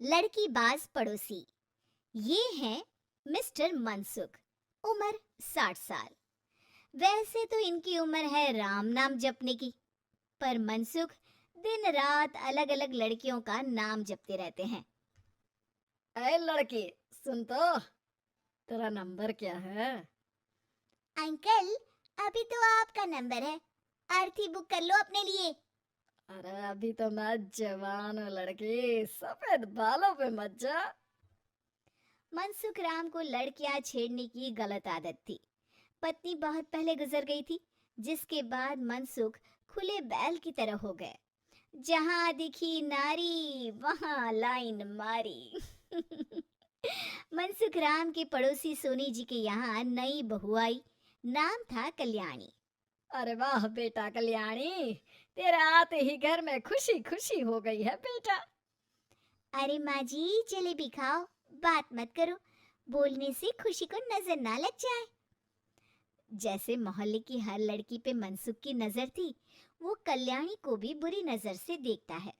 लड़कीबाज पड़ोसी। ये हैं मिस्टर मनसुख। उम्र 60 साल। वैसे तो इनकी उम्र है राम नाम जपने की, पर मनसुख दिन रात अलग अलग लड़कियों का नाम जपते रहते हैं। अरे लड़की, सुन तो, तेरा नंबर क्या है? अंकल, अभी तो आपका नंबर है। अर्थी बुक कर लो अपने लिए। अरे अभी तो मैं जवान हूँ लड़की, सफेद बालों पे मत जा। मनसुख राम को लड़कियां छेड़ने की गलत आदत थी। पत्नी बहुत पहले गुजर गई थी, जिसके बाद मनसुख खुले बैल की तरह हो गए। जहां दिखी नारी वहां लाइन मारी। मनसुख राम के पड़ोसी सोनी जी के यहाँ नई बहू आई। नाम था कल्याणी। अरे वाह बेटा कल्याणी, तेरे आते ही घर में खुशी खुशी हो गई है बेटा। अरे माँ जी, जलेबी खाओ, बात मत करो, बोलने से खुशी को नजर ना लग जाए। जैसे मोहल्ले की हर लड़की पे मनसुख की नजर थी, वो कल्याणी को भी बुरी नजर से देखता है।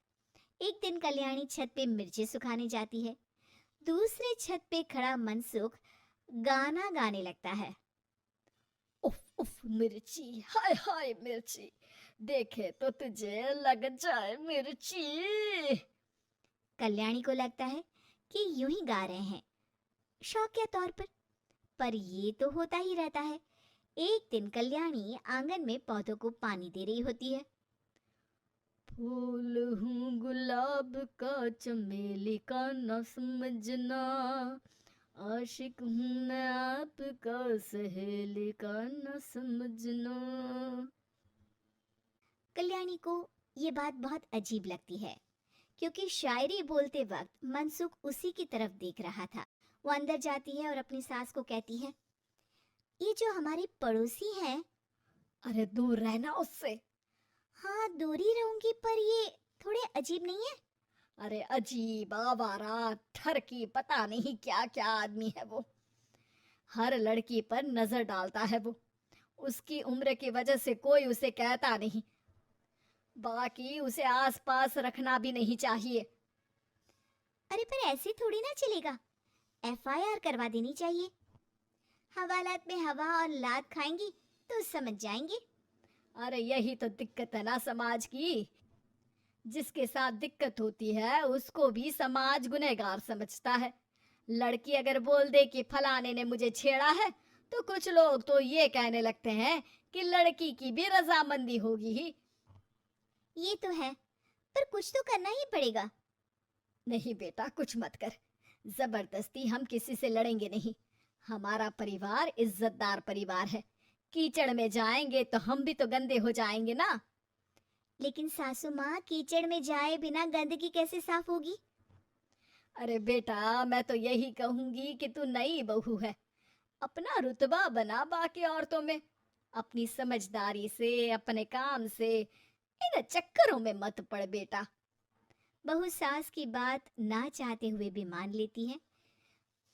एक दिन कल्याणी छत पे मिर्ची सुखाने जाती है। दूसरे छत पे खड़ा मनसुख गाना गाने लगता है। उफ उफ मिर्ची, हाय हाय मिर्ची, देखे तो तुझे लग जाए मिर्ची। कल्याणी को लगता है कि यूं ही गा रहे हैं, शौकिया तौर पर ये तो होता ही रहता है। एक दिन कल्याणी आंगन में पौधों को पानी दे रही होती है। फूल हूँ गुलाब का, चमेली का न समझना, आशिक हूँ मैं आपका, सहेली का न समझना। कल्याणी को ये बात बहुत अजीब लगती है, क्योंकि शायरी बोलते वक्त मनसुख उसी की तरफ देख रहा था। वो अंदर जाती है और अपनी सास को कहती है, ये जो हमारे पड़ोसी हैं। अरे दूर रहना उससे। हाँ, दूरी रहूंगी, पर ये थोड़े अजीब नहीं है? अरे अजीब, आवारा, ठरकी, पता नहीं क्या क्या आदमी है वो। हर लड़की पर नजर डालता है वो। उसकी उम्र की वजह से कोई उसे कहता नहीं, बाकी उसे आसपास रखना भी नहीं चाहिए। अरे पर ऐसे थोड़ी ना चलेगा, एफआईआर करवा देनी चाहिए। हवालात में हवा और लात खाएंगी तो समझ जाएंगे। अरे यही तो दिक्कत है ना समाज की। जिसके साथ दिक्कत होती है उसको भी समाज गुनहगार समझता है। लड़की अगर बोल दे कि फलाने ने मुझे छेड़ा है, तो कुछ लोग तो ये कहने लगते हैं कि लड़की की भी रजामंदी होगी ही। ये तो है, पर कुछ तो करना ही पड़ेगा। नहीं बेटा, कुछ मत कर। जबरदस्ती हम किसी से लड़ेंगे नहीं। हमारा परिवार इज्जतदार परिवार है। कीचड़ में जाएंगे तो हम भी तो गंदे हो जाएंगे ना। लेकिन सासू माँ, कीचड़ में जाए बिना गंदगी कैसे साफ होगी? अरे बेटा, मैं तो यही कहूंगी कि तू नई बहू है, अपना रुतबा बना बाकी औरतों में। अपनी समझदारी से, अपने काम से इन चक्करों में मत पड़ बेटा। बहू सास की बात ना चाहते हुए भी मान लेती है।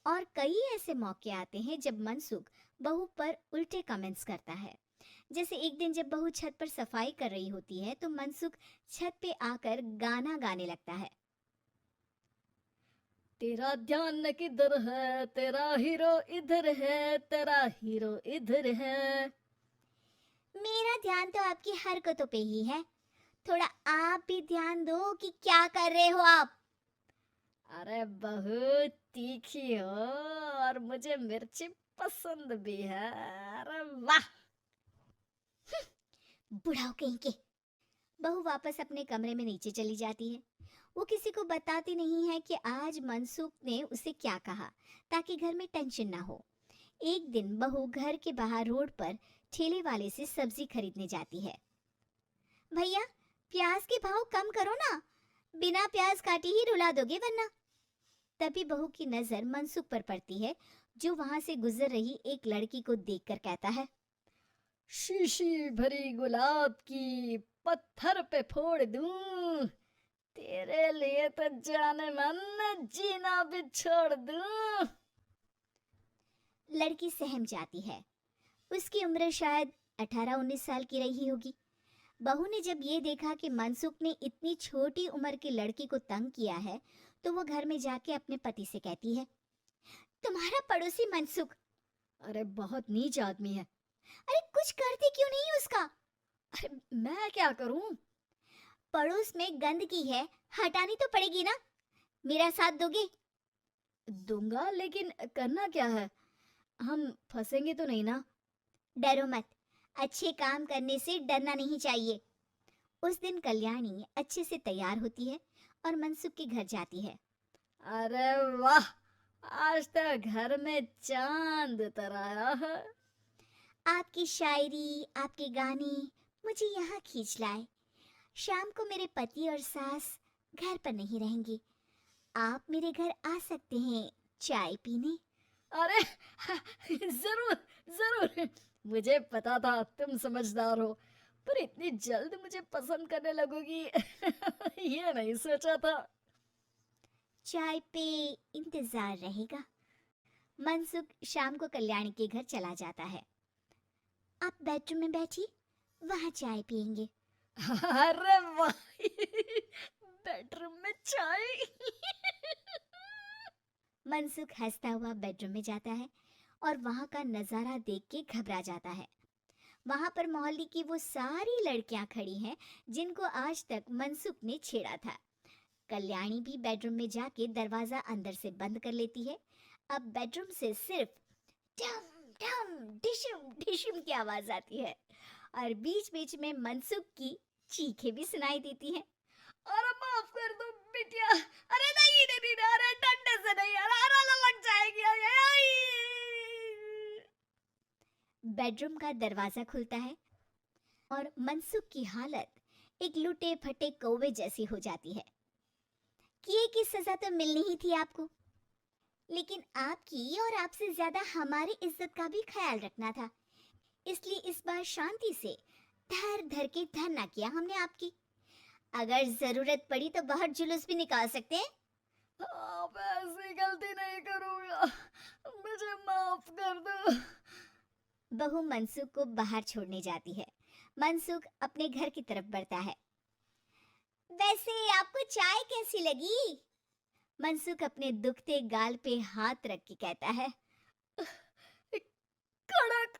और कई ऐसे मौके आते हैं जब मनसुख बहू पर उल्टे कमेंट्स करता है। जैसे एक दिन जब बहू छत पर सफाई कर रही होती है तो मनसुख छत पे आकर गाना गाने लगता है। तेरा ध्यान किधर है, तेरा हीरो इधर है, तेरा हीरो इधर है। मेरा ध्यान तो आपकी हरकतों पे ही है, थोड़ा आप भी ध्यान दो कि क्या कर रहे हो आप। अरे बहुत तीखी हो और मुझे मिर्ची पसंद भी है। अरे वाह। बुढ़ाओ कहीं के। बहू वापस अपने कमरे में नीचे चली जाती है। वो किसी को बताती नहीं है कि आज मनसुख ने उसे क्या कहा, ताकि घर में टेंशन ना हो। एक दिन बहू घर के बाहर रोड पर ठेले वाले से सब्जी खरीदने जाती है। भैया, प्याज के भाव कम करो ना, बिना प्याज काटे ही रुला दोगे वरना। तभी बहू की नजर मनसुख पर पड़ती है, जो वहां से गुजर रही एक लड़की को देखकर कहता है, शीशी भरी गुलाब की, पत्थर पे फोड़ दूं, तेरे लिए तो जाने मन जीना भी छोड़ दूं। लड़की सहम जाती है। उसकी उम्र शायद 18-19 साल की रही होगी। बहू ने जब ये देखा कि मनसुख ने इतनी छोटी उम्र की लड़की को तंग किया है, तो वो घर में जाके अपने पति से कहती है, तुम्हारा पड़ोसी मनसुख, अरे बहुत नीच आदमी है। अरे कुछ करते क्यों नहीं उसका? अरे मैं क्या करूं? पड़ोस में गंदगी है, हटानी तो पड़ेगी ना। मेरा साथ दोगे? दूंगा, लेकिन करना क्या है? हम फंसेंगे तो नहीं ना? डरो मत, अच्छे काम करने से डरना नहीं चाहिए। उस दिन कल्याणी अच्छे से तैयार होती है और मनसुख के घर जाती है। अरे वाह, आज तो घर में चांद उतर आया है। आपकी शायरी, आपके गाने मुझे यहाँ खींच लाए। शाम को मेरे पति और सास घर पर नहीं रहेंगे। आप मेरे घर आ सकते हैं चाय पीने। अरे जरूर जरूर, मुझे पता था तुम समझदार हो, पर इतनी जल्द मुझे पसंद करने लगोगी ये नहीं सोचा था। चाय पे इंतजार रहेगा। मनसुख शाम को कल्याणी के घर चला जाता है। आप बेडरूम में बैठिए, वहाँ चाय पियेंगे। अरे वाह बेडरूम में चाय मनसुख हंसता हुआ बेडरूम में जाता है और वहाँ का नजारा देख के घबरा जाता है। वहाँ पर मोहल्ले की वो सारी लड़कियां खड़ी हैं जिनको आज तक मनसुख ने छेड़ा था। कल्याणी भी बेडरूम में जाके दरवाजा अंदर से बंद कर लेती है। अब बेडरूम से सिर्फ डम डम डिशम डिशम की आवाज आती है और बीच बीच में मनसुख की चीखें भी सुनाई देती हैं। अरे माफ कर दो बिटिया, अरे नहीं नहीं नहीं, अरे डंडे से नहीं, अरे अरे लग जाएगी, अरे आई। बेडरूम का दरवाजा खुलता है और मनसुख की हालत एक लुटे फटे कौवे जैसी हो जाती है। किए की सजा तो मिलनी ही थी आपको, लेकिन आपकी और आपसे ज्यादा हमारी इज्जत का भी ख्याल रखना था। इसलिए इस बार शांति से धर धर के धरना किया हमने आपकी। अगर जरूरत पड़ी तो बाहर जुलूस भी निकाल सकते हैं। आप ऐसी गलती नहीं करूंगा, मुझे माफ कर दो। बहू मनसुख को बाहर छोड़ने जाती है। मनसुख अपने घर की तरफ बढ़ता है। वैसे आपको चाय कैसी लगी? मनसुख अपने दुखते गाल पे हाथ रख के कहता है, कड़क